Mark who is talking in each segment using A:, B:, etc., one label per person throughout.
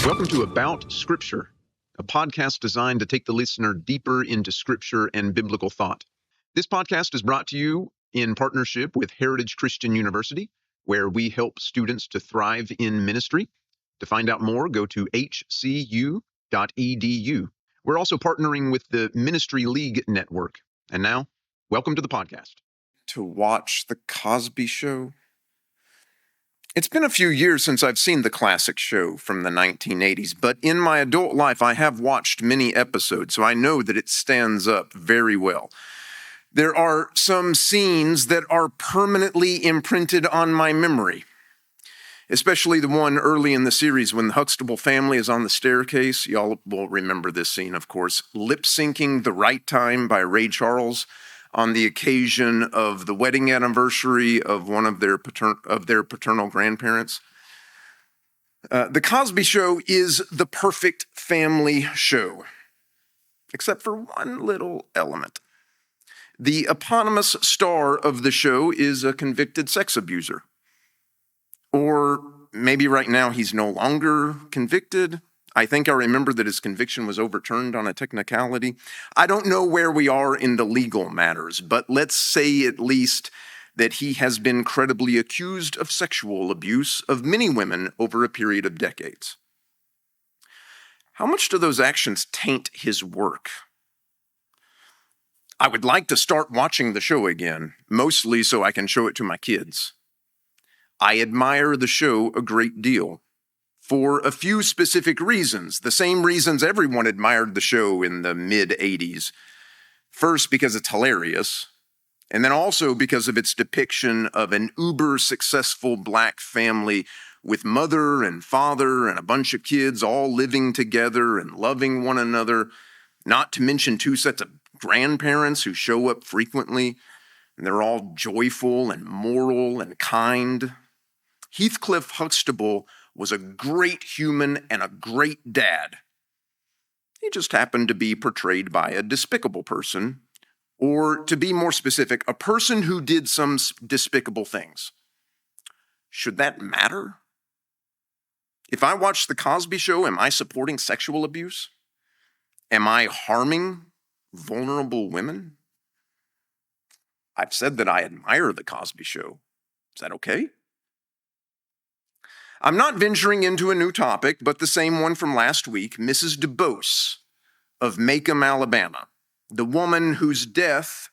A: Welcome to About Scripture, a podcast designed to take the listener deeper into Scripture and biblical thought. This podcast is brought to you in partnership with Heritage Christian University, where we help students to thrive in ministry. To find out more, go to hcu.edu. We're also partnering with the Ministry League Network. And now, welcome to the podcast.
B: To watch The Cosby Show? It's been a few years since I've seen the classic show from the 1980s, but in my adult life, I have watched many episodes, so I know that it stands up very well. There are some scenes that are permanently imprinted on my memory, especially the one early in the series when the Huxtable family is on the staircase. Y'all will remember this scene, of course. Lip-syncing The Right Time by Ray Charles on the occasion of the wedding anniversary of one of their paternal grandparents. The Cosby Show is the perfect family show, except for one little element. The eponymous star of the show is a convicted sex abuser. Or maybe right now he's no longer convicted. I think I remember that his conviction was overturned on a technicality. I don't know where we are in the legal matters, but let's say at least that he has been credibly accused of sexual abuse of many women over a period of decades. How much do those actions taint his work? I would like to start watching the show again, mostly so I can show it to my kids. I admire the show a great deal. For a few specific reasons, the same reasons everyone admired the show in the mid-'80s. First, because it's hilarious, and then also because of its depiction of an uber-successful black family with mother and father and a bunch of kids all living together and loving one another, not to mention two sets of grandparents who show up frequently, and they're all joyful and moral and kind. Heathcliff Huxtable was a great human and a great dad. He just happened to be portrayed by a despicable person, or to be more specific, a person who did some despicable things. Should that matter? If I watch The Cosby Show, am I supporting sexual abuse? Am I harming vulnerable women? I've said that I admire The Cosby Show. Is that okay? I'm not venturing into a new topic, but the same one from last week, Mrs. Dubose of Macomb, Alabama, the woman whose death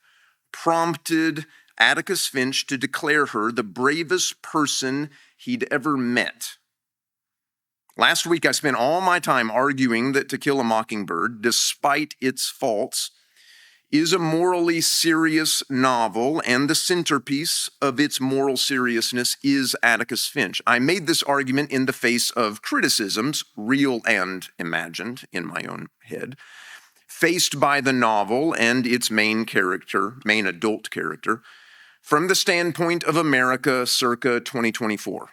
B: prompted Atticus Finch to declare her the bravest person he'd ever met. Last week, I spent all my time arguing that To Kill a Mockingbird, despite its faults, is a morally serious novel, and the centerpiece of its moral seriousness is Atticus Finch. I made this argument in the face of criticisms, real and imagined, in my own head, faced by the novel and its main adult character, from the standpoint of America circa 2024.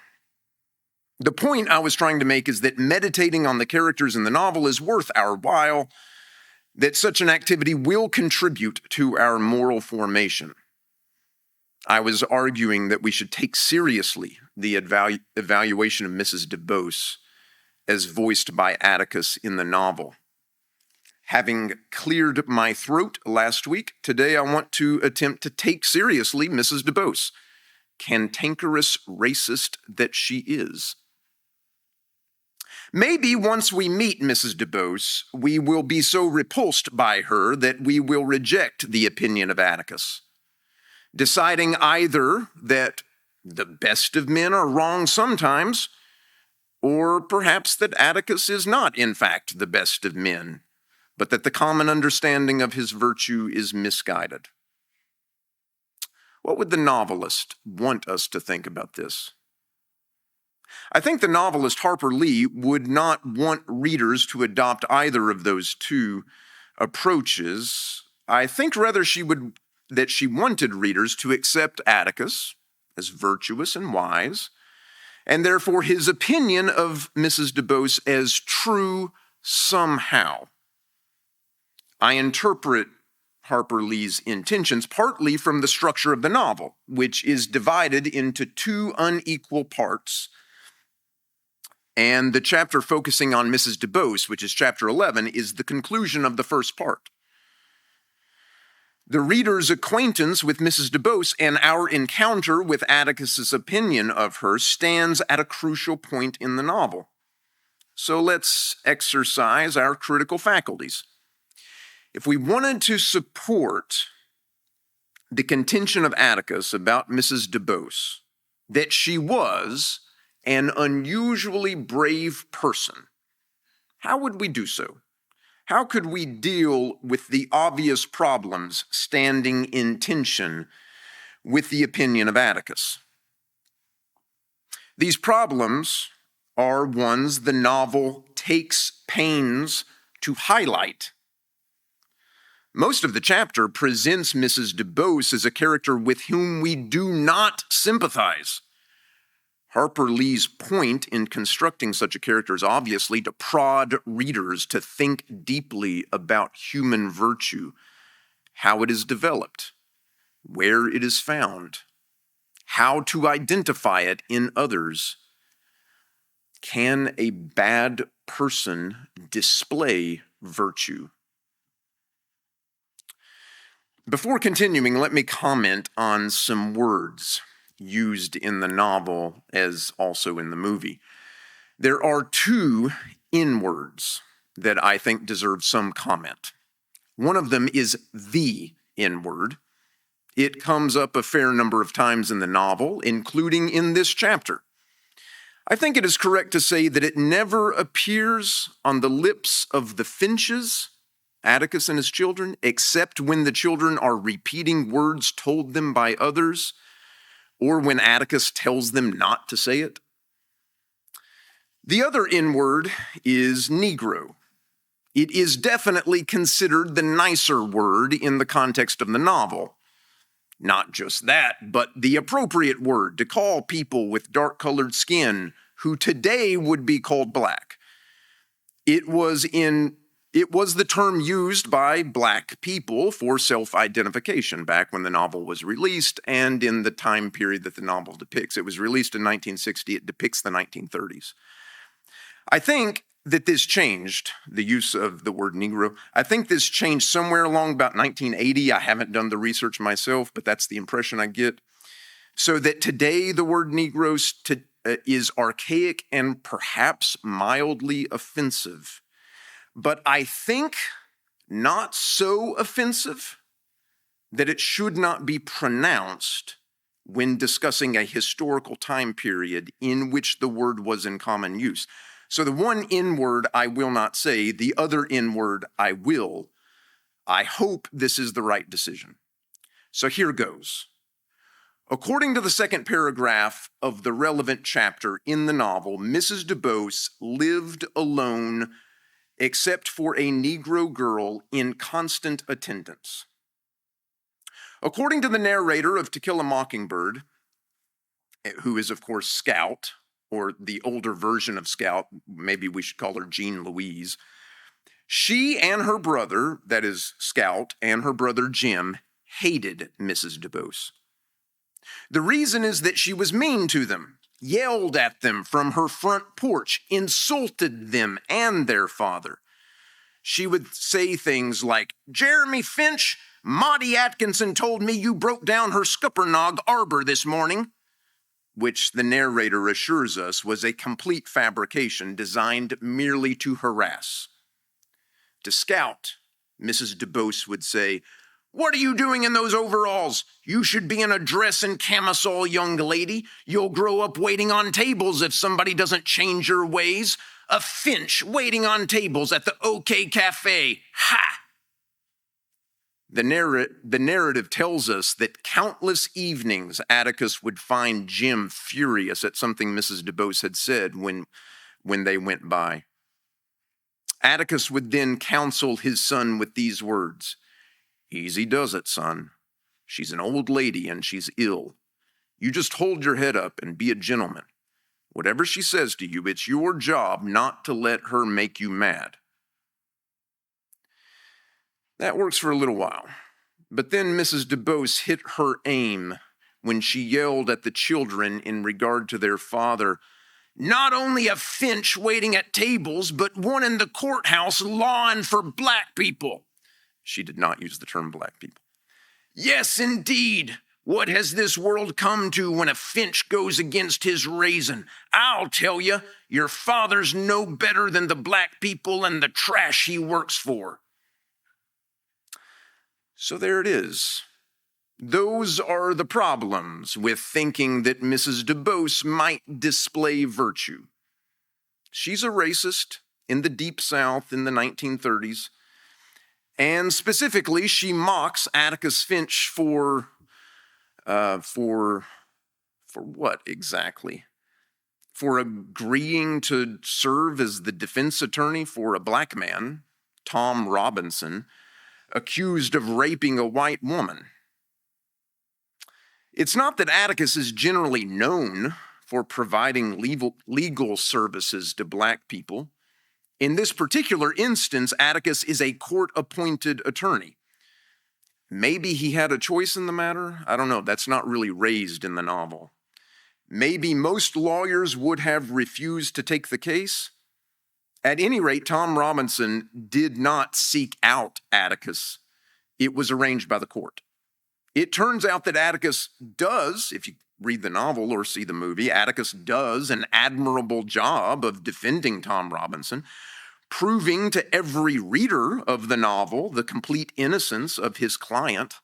B: The point I was trying to make is that meditating on the characters in the novel is worth our while, that such an activity will contribute to our moral formation. I was arguing that we should take seriously the evaluation of Mrs. Dubose as voiced by Atticus in the novel. Having cleared my throat last week, today I want to attempt to take seriously Mrs. Dubose, cantankerous racist that she is. Maybe once we meet Mrs. Dubose, we will be so repulsed by her that we will reject the opinion of Atticus, deciding either that the best of men are wrong sometimes, or perhaps that Atticus is not, in fact, the best of men, but that the common understanding of his virtue is misguided. What would the novelist want us to think about this? I think the novelist Harper Lee would not want readers to adopt either of those two approaches. I think rather she wanted readers to accept Atticus as virtuous and wise, and therefore his opinion of Mrs. Dubose as true somehow. I interpret Harper Lee's intentions partly from the structure of the novel, which is divided into two unequal parts. And the chapter focusing on Mrs. Dubose, which is chapter 11, is the conclusion of the first part. The reader's acquaintance with Mrs. Dubose and our encounter with Atticus's opinion of her stands at a crucial point in the novel. So let's exercise our critical faculties. If we wanted to support the contention of Atticus about Mrs. Dubose, that she was an unusually brave person, how would we do so? How could we deal with the obvious problems standing in tension with the opinion of Atticus? These problems are ones the novel takes pains to highlight. Most of the chapter presents Mrs. Dubose as a character with whom we do not sympathize. Harper Lee's point in constructing such a character is obviously to prod readers to think deeply about human virtue, how it is developed, where it is found, how to identify it in others. Can a bad person display virtue? Before continuing, let me comment on some words used in the novel as also in the movie. There are two N-words that I think deserve some comment. One of them is the N-word. It comes up a fair number of times in the novel, including in this chapter. I think it is correct to say that it never appears on the lips of the Finches, Atticus and his children, except when the children are repeating words told them by others, or when Atticus tells them not to say it. The other N-word is Negro. It is definitely considered the nicer word in the context of the novel. Not just that, but the appropriate word to call people with dark-colored skin who today would be called black. It was the term used by black people for self-identification back when the novel was released and in the time period that the novel depicts. It was released in 1960. It depicts the 1930s. I think that this changed, the use of the word Negro. I think this changed somewhere along about 1980. I haven't done the research myself, but that's the impression I get. So that today the word Negro is archaic and perhaps mildly offensive. But I think not so offensive that it should not be pronounced when discussing a historical time period in which the word was in common use. So the one N-word I will not say, the other N-word I will. I hope this is the right decision. So here goes. According to the second paragraph of the relevant chapter in the novel, Mrs. Dubose lived alone except for a Negro girl in constant attendance. According to the narrator of To Kill a Mockingbird, who is, of course, Scout, or the older version of Scout, maybe we should call her Jean Louise, she and her brother, that is Scout, and her brother Jim, hated Mrs. Dubose. The reason is that she was mean to them, yelled at them from her front porch, insulted them and their father. She would say things like, "Jeremy Finch, Maudie Atkinson told me you broke down her Scuppernong arbor this morning," which the narrator assures us was a complete fabrication designed merely to harass. To Scout, Mrs. Dubose would say, "What are you doing in those overalls? You should be in a dress and camisole, young lady. You'll grow up waiting on tables if somebody doesn't change your ways. A Finch waiting on tables at the OK Cafe. Ha!" The narrative tells us that countless evenings Atticus would find Jim furious at something Mrs. Dubose had said when they went by. Atticus would then counsel his son with these words, "Easy does it, son. She's an old lady and she's ill. You just hold your head up and be a gentleman. Whatever she says to you, it's your job not to let her make you mad." That works for a little while. But then Mrs. Dubose hit her aim when she yelled at the children in regard to their father Not only a Finch waiting at tables, but one in the courthouse lawing for black people. She did not use the term black people. Yes, indeed. What has this world come to when a Finch goes against his raisin? I'll tell you, your father's no better than the black people and the trash he works for. So there it is. Those are the problems with thinking that Mrs. Dubose might display virtue. She's a racist in the Deep South in the 1930s, and specifically, she mocks Atticus Finch for what exactly? For agreeing to serve as the defense attorney for a black man, Tom Robinson, accused of raping a white woman. It's not that Atticus is generally known for providing legal services to black people. In this particular instance, Atticus is a court-appointed attorney. Maybe he had a choice in the matter. I don't know. That's not really raised in the novel. Maybe most lawyers would have refused to take the case. At any rate, Tom Robinson did not seek out Atticus. It was arranged by the court. It turns out that Atticus does, if you read the novel or see the movie, Atticus does an admirable job of defending Tom Robinson, proving to every reader of the novel the complete innocence of his client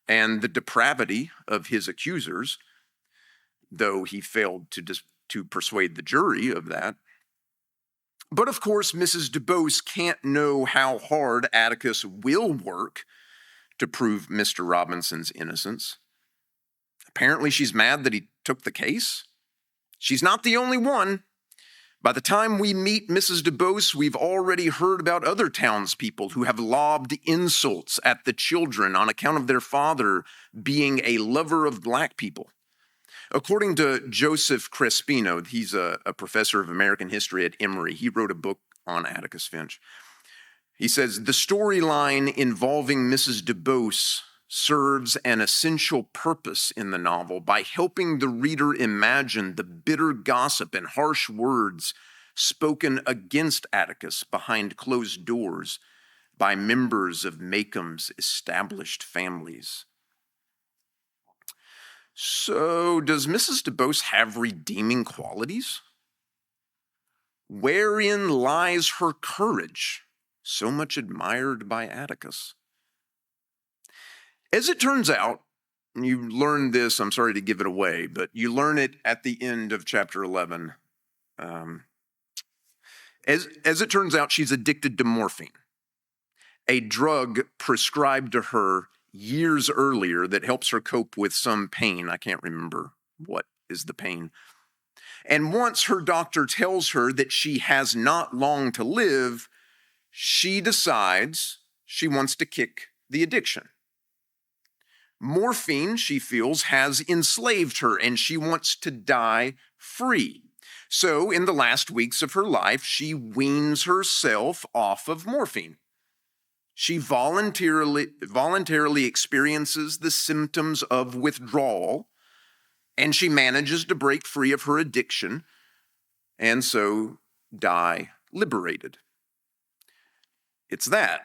B: and the depravity of his accusers, though he failed to persuade the jury of that. But of course, Mrs. Dubose can't know how hard Atticus will work to prove Mr. Robinson's innocence. Apparently, she's mad that he took the case. She's not the only one. By the time we meet Mrs. Dubose, we've already heard about other townspeople who have lobbed insults at the children on account of their father being a lover of black people. According to Joseph Crespino, he's a professor of American history at Emory. He wrote a book on Atticus Finch. He says, the storyline involving Mrs. Dubose serves an essential purpose in the novel by helping the reader imagine the bitter gossip and harsh words spoken against Atticus behind closed doors by members of Macomb's established families. So, does Mrs. Dubose have redeeming qualities? Wherein lies her courage, so much admired by Atticus? As it turns out, and you learn this, I'm sorry to give it away, but you learn it at the end of chapter 11. As it turns out, she's addicted to morphine, a drug prescribed to her years earlier that helps her cope with some pain. I can't remember what is the pain. And once her doctor tells her that she has not long to live, she decides she wants to kick the addiction. Morphine, she feels, has enslaved her, and she wants to die free. So in the last weeks of her life, she weans herself off of morphine. She voluntarily experiences the symptoms of withdrawal, and she manages to break free of her addiction, and so die liberated. It's that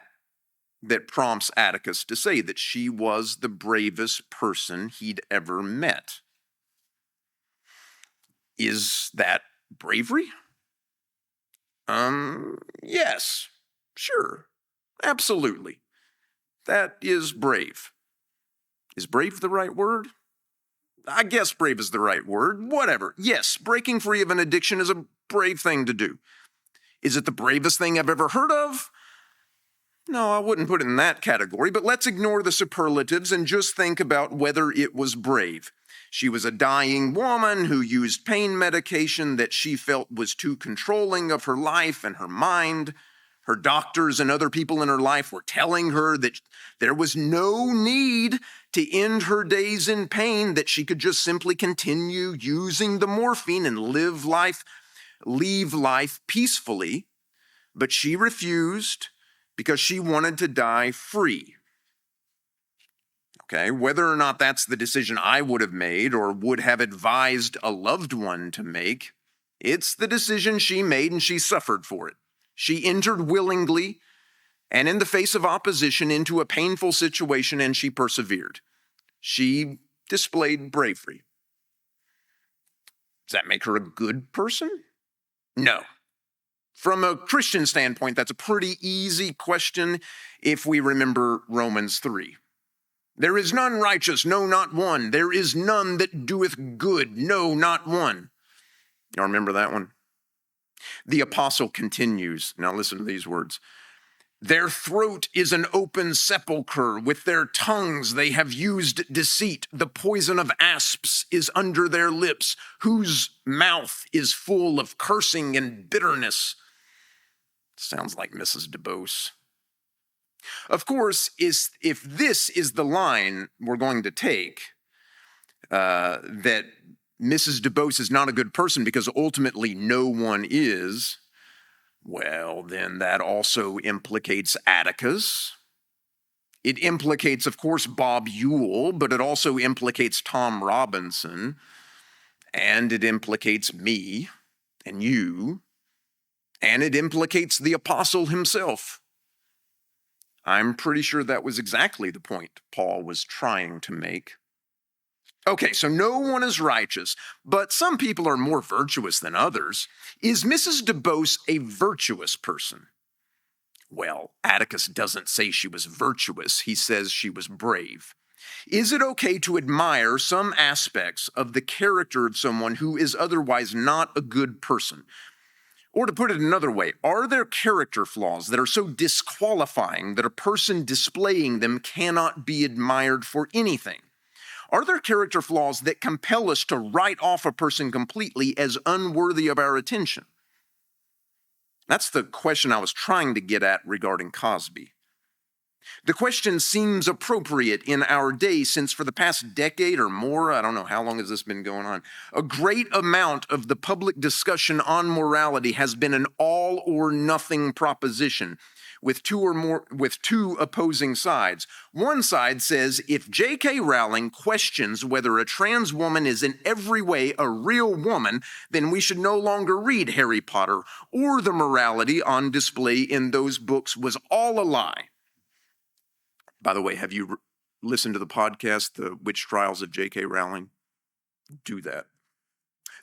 B: prompts Atticus to say that she was the bravest person he'd ever met. Is that bravery? Yes, sure. Absolutely. That is brave. Is brave the right word? I guess brave is the right word. Whatever. Yes, breaking free of an addiction is a brave thing to do. Is it the bravest thing I've ever heard of? No, I wouldn't put it in that category, but let's ignore the superlatives and just think about whether it was brave. She was a dying woman who used pain medication that she felt was too controlling of her life and her mind. Her doctors and other people in her life were telling her that there was no need to end her days in pain, that she could just simply continue using the morphine and leave life peacefully. But she refused because she wanted to die free. Okay, whether or not that's the decision I would have made or would have advised a loved one to make It's the decision she made, and she suffered for it. She entered willingly and in the face of opposition into a painful situation, and she persevered. She displayed bravery. Does that make her a good person? No. From a Christian standpoint, that's a pretty easy question if we remember Romans 3. There is none righteous, no, not one. There is none that doeth good, no, not one. Y'all remember that one? The apostle continues. Now listen to these words. Their throat is an open sepulchre. With their tongues they have used deceit. The poison of asps is under their lips, whose mouth is full of cursing and bitterness. Sounds like Mrs. Dubose. Of course, if this is the line we're going to take, that Mrs. Dubose is not a good person because ultimately no one is, well, then that also implicates Atticus. It implicates, of course, Bob Ewell, but it also implicates Tom Robinson, and it implicates me and you, and it implicates the apostle himself. I'm pretty sure that was exactly the point Paul was trying to make. Okay, so no one is righteous, but some people are more virtuous than others. Is Mrs. Dubose a virtuous person? Well, Atticus doesn't say she was virtuous. He says she was brave. Is it okay to admire some aspects of the character of someone who is otherwise not a good person? Or to put it another way, are there character flaws that are so disqualifying that a person displaying them cannot be admired for anything? Are there character flaws that compel us to write off a person completely as unworthy of our attention? That's the question I was trying to get at regarding Cosby. The question seems appropriate in our day since for the past decade or more, I don't know how long has this been going on, a great amount of the public discussion on morality has been an all or nothing proposition with two opposing sides. One side says if J.K. Rowling questions whether a trans woman is in every way a real woman, then we should no longer read Harry Potter, or the morality on display in those books was all a lie. By the way, have you listened to the podcast, The Witch Trials of J.K. Rowling? Do that.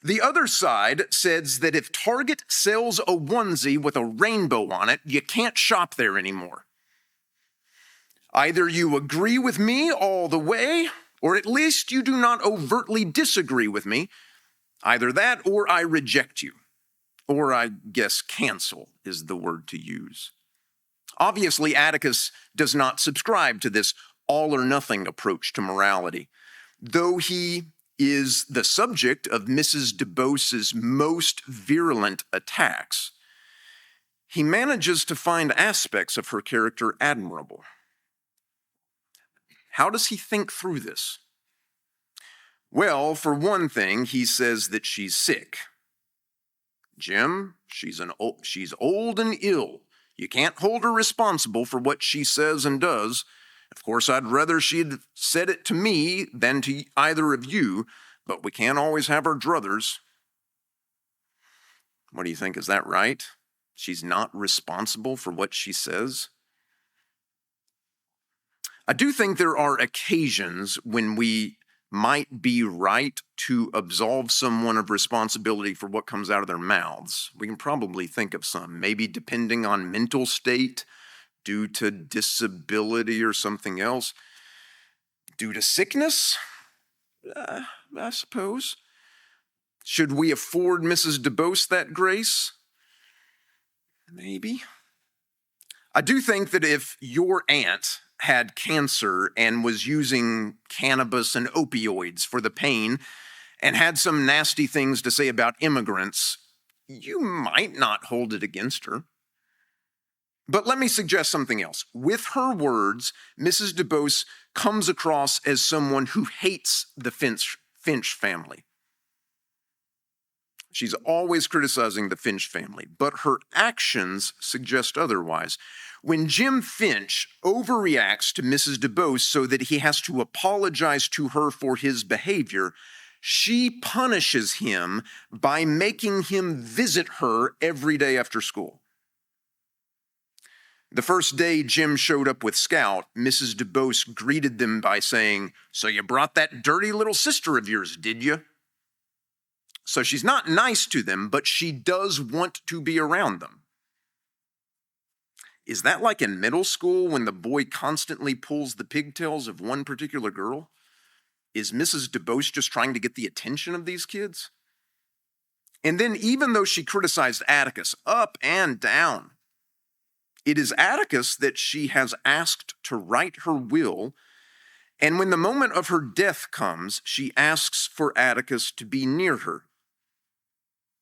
B: The other side says that if Target sells a onesie with a rainbow on it, you can't shop there anymore. Either you agree with me all the way, or at least you do not overtly disagree with me. Either that or I reject you. Or I guess cancel is the word to use. Obviously, Atticus does not subscribe to this all or nothing approach to morality, though he is the subject of Mrs. Dubose's most virulent attacks. He manages to find aspects of her character admirable. How does he think through this? Well, for one thing, he says that she's sick. Jim, she's old and ill. You can't hold her responsible for what she says and does. Of course, I'd rather she'd said it to me than to either of you, but we can't always have our druthers. What do you think? Is that right? She's not responsible for what she says? I do think there are occasions when we might be right to absolve someone of responsibility for what comes out of their mouths. We can probably think of some, maybe depending on mental state, due to disability or something else, due to sickness, I suppose. Should we afford Mrs. Dubose that grace? Maybe. I do think that if your aunt had cancer and was using cannabis and opioids for the pain and had some nasty things to say about immigrants, you might not hold it against her. But let me suggest something else. With her words, Mrs. Dubose comes across as someone who hates the Finch family. She's always criticizing the Finch family, but her actions suggest otherwise. When Jim Finch overreacts to Mrs. Dubose so that he has to apologize to her for his behavior, she punishes him by making him visit her every day after school. The first day Jim showed up with Scout, Mrs. Dubose greeted them by saying, "So you brought that dirty little sister of yours, did you?" So she's not nice to them, but she does want to be around them. Is that like in middle school when the boy constantly pulls the pigtails of one particular girl? Is Mrs. Dubose just trying to get the attention of these kids? And then even though she criticized Atticus up and down, it is Atticus that she has asked to write her will, and when the moment of her death comes, she asks for Atticus to be near her.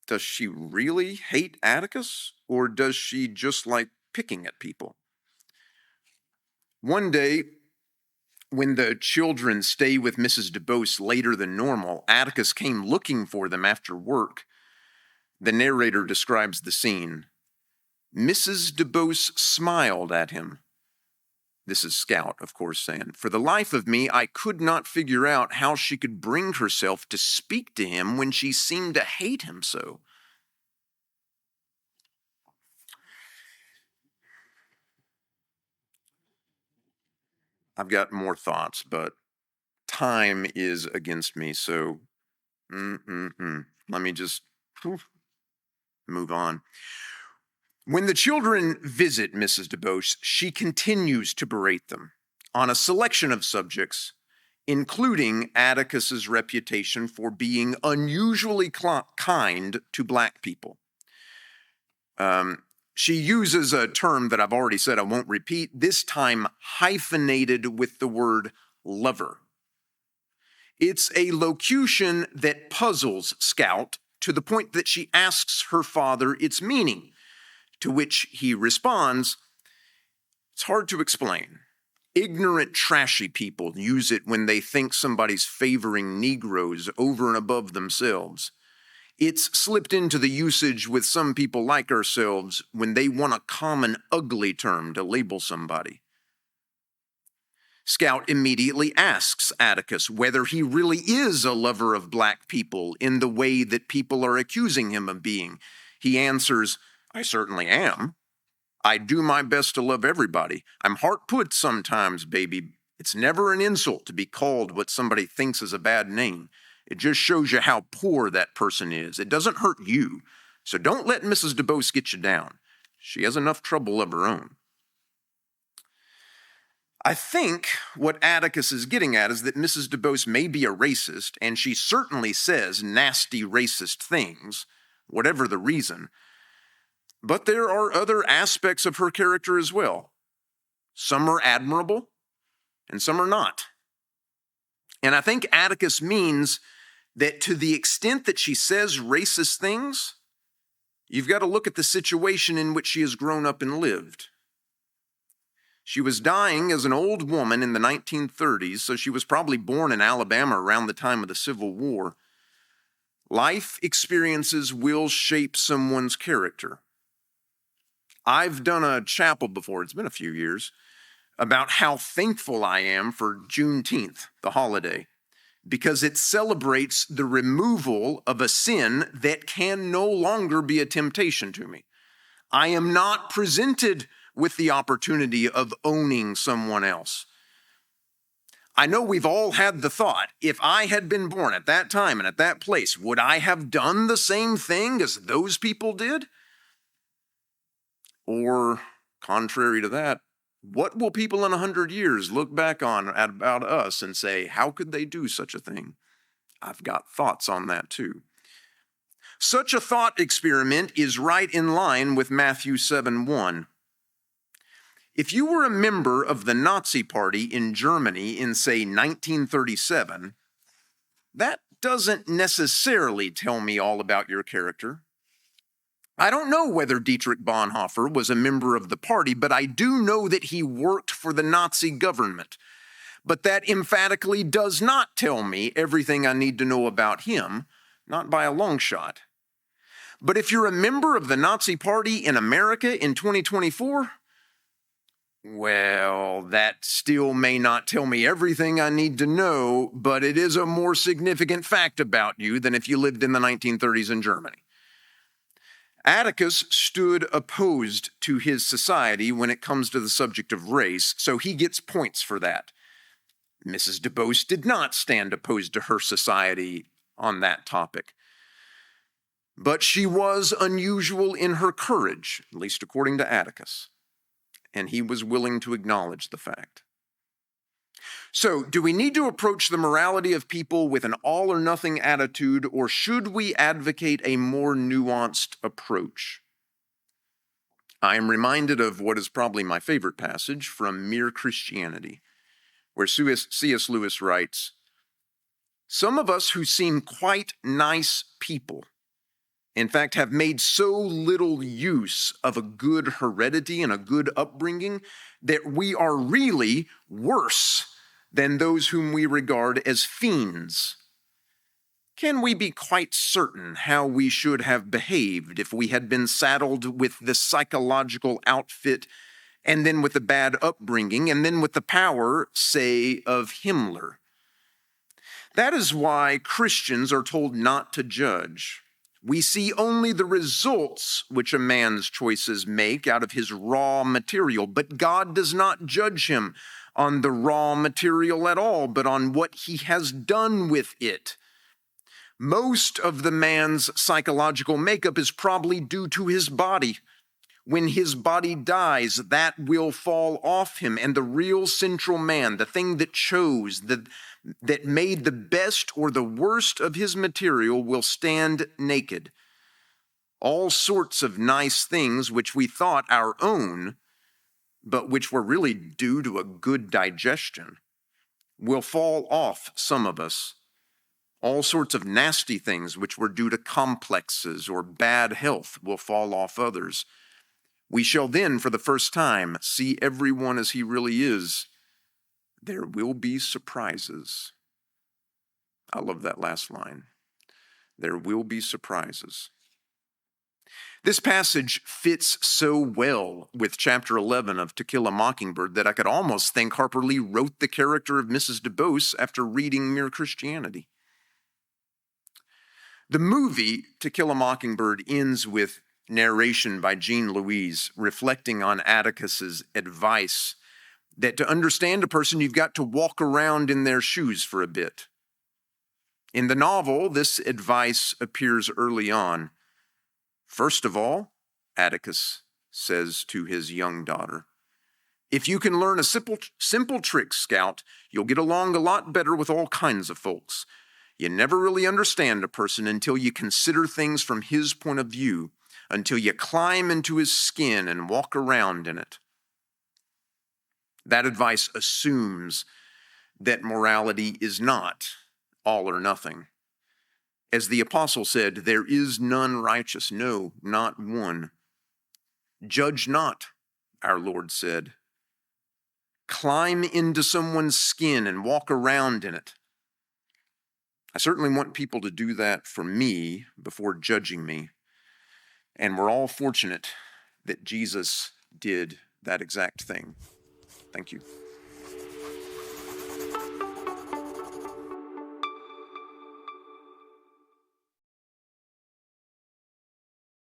B: Does she really hate Atticus, or does she just like picking at people? One day, when the children stay with Mrs. Dubose later than normal, Atticus came looking for them after work. The narrator describes the scene. Mrs. Dubose smiled at him. This is Scout, of course, saying, "For the life of me, I could not figure out how she could bring herself to speak to him when she seemed to hate him so." I've got more thoughts, but time is against me, so let me just move on. When the children visit Mrs. Dubose, she continues to berate them on a selection of subjects, including Atticus's reputation for being unusually kind to black people. She uses a term that I've already said I won't repeat, this time hyphenated with the word lover. It's a locution that puzzles Scout to the point that she asks her father its meaning, to which he responds, "It's hard to explain. Ignorant, trashy people use it when they think somebody's favoring Negroes over and above themselves. It's slipped into the usage with some people like ourselves when they want a common ugly term to label somebody." Scout immediately asks Atticus whether he really is a lover of black people in the way that people are accusing him of being. He answers, "I certainly am. I do my best to love everybody. I'm heart put sometimes, baby. It's never an insult to be called what somebody thinks is a bad name. It just shows you how poor that person is. It doesn't hurt you. So don't let Mrs. Dubose get you down. She has enough trouble of her own." I think what Atticus is getting at is that Mrs. Dubose may be a racist, and she certainly says nasty racist things, whatever the reason. But there are other aspects of her character as well. Some are admirable, and some are not. And I think Atticus means that to the extent that she says racist things, you've got to look at the situation in which she has grown up and lived. She was dying as an old woman in the 1930s, so she was probably born in Alabama around the time of the Civil War. Life experiences will shape someone's character. I've done a chapel before, it's been a few years, about how thankful I am for Juneteenth, the holiday, because it celebrates the removal of a sin that can no longer be a temptation to me. I am not presented with the opportunity of owning someone else. I know we've all had the thought, if I had been born at that time and at that place, would I have done the same thing as those people did? Or, contrary to that, what will people in 100 years look back on about us and say, how could they do such a thing? I've got thoughts on that too. Such a thought experiment is right in line with Matthew 7:1. If you were a member of the Nazi Party in Germany in, say, 1937, that doesn't necessarily tell me all about your character. I don't know whether Dietrich Bonhoeffer was a member of the party, but I do know that he worked for the Nazi government. But that emphatically does not tell me everything I need to know about him, not by a long shot. But if you're a member of the Nazi Party in America in 2024, Well, that still may not tell me everything I need to know, but it is a more significant fact about you than if you lived in the 1930s in Germany. Atticus stood opposed to his society when it comes to the subject of race, so he gets points for that. Mrs. Dubose did not stand opposed to her society on that topic. But she was unusual in her courage, at least according to Atticus, and he was willing to acknowledge the fact. So, do we need to approach the morality of people with an all-or-nothing attitude, or should we advocate a more nuanced approach? I am reminded of what is probably my favorite passage from Mere Christianity, where C.S. Lewis writes, "Some of us who seem quite nice people, in fact, have made so little use of a good heredity and a good upbringing that we are really worse than those whom we regard as fiends. Can we be quite certain how we should have behaved if we had been saddled with the psychological outfit and then with the bad upbringing and then with the power, say, of Himmler? That is why Christians are told not to judge. We see only the results which a man's choices make out of his raw material, but God does not judge him on the raw material at all, but on what he has done with it. Most of the man's psychological makeup is probably due to his body. When his body dies, that will fall off him, and the real central man, the thing that chose, that made the best or the worst of his material, will stand naked. All sorts of nice things which we thought our own, but which were really due to a good digestion, will fall off some of us. All sorts of nasty things which were due to complexes or bad health will fall off others. We shall then, for the first time, see everyone as he really is. There will be surprises." I love that last line. There will be surprises. This passage fits so well with chapter 11 of To Kill a Mockingbird that I could almost think Harper Lee wrote the character of Mrs. Dubose after reading Mere Christianity. The movie To Kill a Mockingbird ends with narration by Jean Louise reflecting on Atticus's advice that to understand a person, you've got to walk around in their shoes for a bit. In the novel, this advice appears early on. First of all, Atticus says to his young daughter, "If you can learn a simple trick, Scout, you'll get along a lot better with all kinds of folks. You never really understand a person until you consider things from his point of view, until you climb into his skin and walk around in it." That advice assumes that morality is not all or nothing. As the apostle said, there is none righteous, no, not one. Judge not, our Lord said. Climb into someone's skin and walk around in it. I certainly want people to do that for me before judging me. And we're all fortunate that Jesus did that exact thing. Thank you.